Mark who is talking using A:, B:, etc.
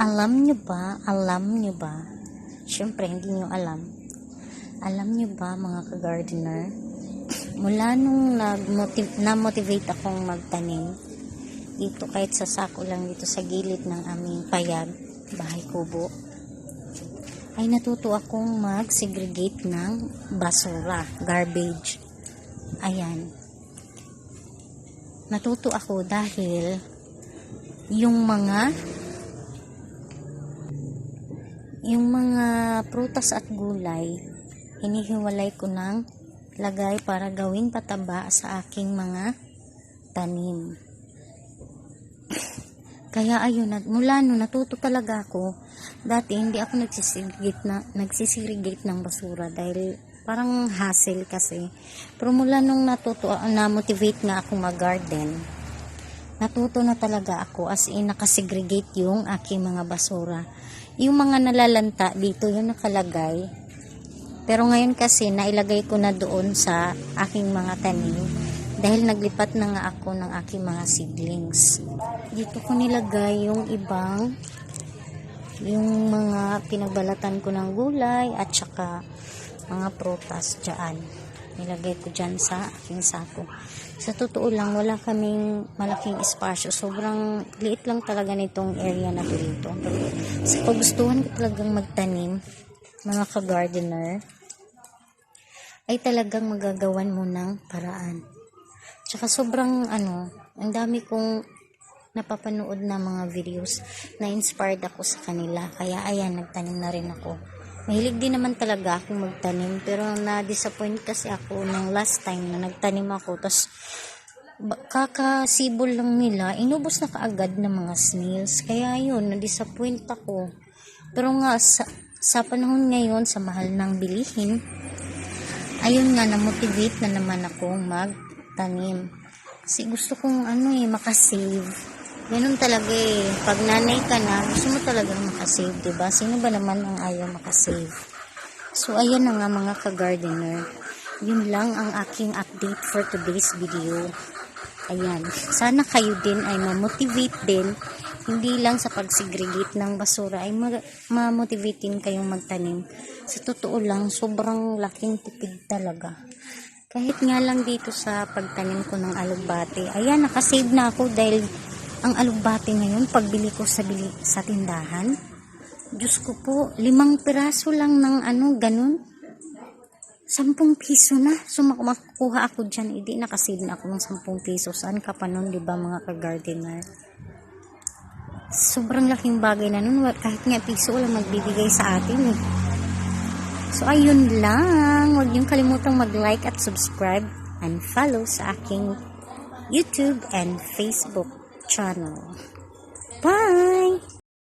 A: Alam nyo ba, syempre hindi nyo alam nyo ba mga ka-gardener, mula nung na-motivate akong magtanim, dito kahit sa sako lang dito sa gilid ng aming payag, bahay kubo, ay natuto akong mag-segregate ng basura, garbage. Ayan. Natuto ako dahil yung mga prutas at gulay, hinihiwalay ko ng lagay para gawing pataba sa aking mga tanim. Kaya ayun, mula no natuto talaga ako. Dati hindi ako nagsisegregate ng basura dahil parang hassle kasi. Pero mula nung na-motivate nga ako mag-garden, natuto na talaga ako, as in nakasegregate yung aking mga basura. Yung mga nalalanta dito, yung nakalagay. Pero ngayon kasi, nailagay ko na doon sa aking mga tanim dahil naglipat na nga ako ng aking mga seedlings. Dito ko nilagay yung mga pinagbalatan ko ng gulay at saka mga prutas dyan. Nilagay ko dyan sa aking sako. Sa totoo lang, wala kaming malaking espasyo. Sobrang liit lang talaga nitong area na dito. Sa pagustuhan ko talagang magtanim, mga ka-gardener, ay talagang magagawan mo ng paraan. Tsaka sobrang ang dami kong napapanood na mga videos na inspired ako sa kanila. Kaya ayan, nagtanim na rin ako. Mahilig din naman talaga akong magtanim, pero na-disappoint kasi ako nung last time na nagtanim ako, tapos kakasibol lang nila, inubos na kaagad ng mga snails. Kaya yun, na-disappoint ako. Pero nga, sa panahon ngayon, sa mahal ng bilihin, ayun nga, na-motivate na naman akong magtanim. Kasi gusto kong makasave. Ganun talaga eh. Pag nanay ka na, gusto mo talagang makasave, diba? Sino ba naman ang ayaw makasave? So, ayan na nga mga ka-gardener. Yun lang ang aking update for today's video. Ayan. Sana kayo din ay ma-motivate din. Hindi lang sa pag-segregate ng basura ay ma-motivate din kayong magtanim. Sa totoo lang, sobrang laking tipid talaga. Kahit nga lang dito sa pagtanim ko ng alugbate. Ayan, nakasave na ako dahil ang alugbate ngayon, pagbili ko sa tindahan, Diyos ko po, 5 piraso lang ng ganun. 10 piso na. So, makukuha ako dyan. Hindi nakasave na ako ng 10 piso. Saan ka pa nun, diba mga ka-gardener? Sobrang laking bagay na nun. Kahit nga piso, walang magbibigay sa atin eh. So, ayun lang. Huwag niyong kalimutang mag-like at subscribe and follow sa aking YouTube and Facebook channel. Bye!